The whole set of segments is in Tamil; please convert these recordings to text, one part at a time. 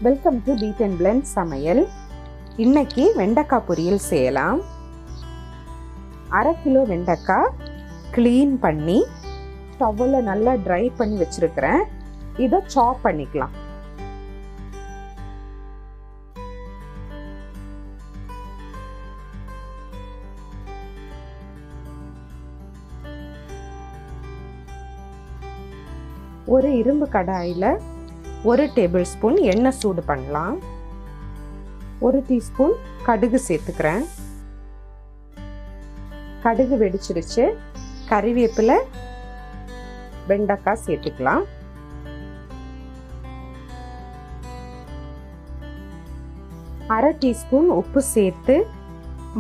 Welcome to beat and blend சமையல். இன்னைக்கு வெண்டைக்காய் பொரியல் செய்யலாம். 1/2 கிலோ வெண்டைக்காய் க்ளீன் பண்ணி ஸ்டவ்வில் நல்லா ட்ரை பண்ணி வச்சிருக்கிறேன். இதை சாப் பண்ணிக்கலாம். ஒரு இரும்பு கடாயில் 1 டேபிள் ஸ்பூன் எண்ணெய் சூடு பண்ணலாம். 1 டீஸ்பூன் கடுகு சேர்த்துக்கிறேன். கடுகு வெடிச்சிருச்சு. கறிவேப்பிலை, வெண்டைக்காய் சேர்த்துக்கலாம். அரை டீஸ்பூன் உப்பு சேர்த்து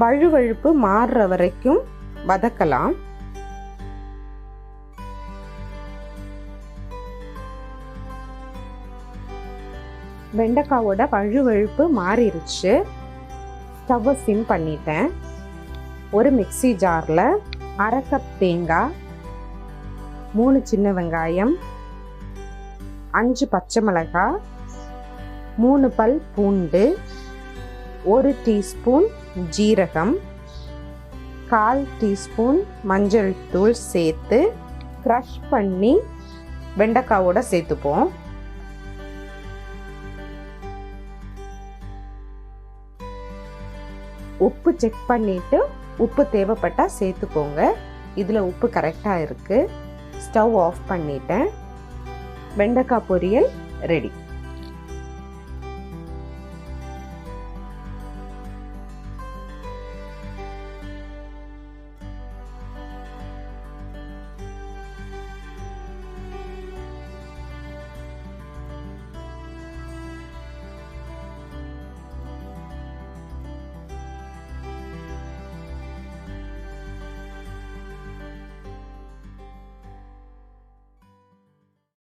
வழுவழுப்பு மாறுற வரைக்கும் வதக்கலாம். வெண்டைக்காவோட வழுவழுப்பு மாறிடுச்சு. ஸ்டவ்வை சிம் பண்ணிட்டேன். ஒரு மிக்ஸி ஜாரில் 1/2 கப் தேங்காய், 3 சின்ன வெங்காயம், 5 பச்சை மிளகாய், 3 பல் பூண்டு, 1 டீஸ்பூன் ஜீரகம், 1/4 டீஸ்பூன் மஞ்சள் தூள் சேர்த்து க்ரஷ் பண்ணி வெண்டைக்காவோட சேர்த்துப்போம். உப்பு செக் பண்ணிட்டு உப்பு தேவைப்பட்டா சேர்த்துக்கோங்க. இதில் உப்பு கரெக்டாக இருக்குது. ஸ்டவ் ஆஃப் பண்ணிட்டேன். வெண்டைக்காய் பொரியல் ரெடி.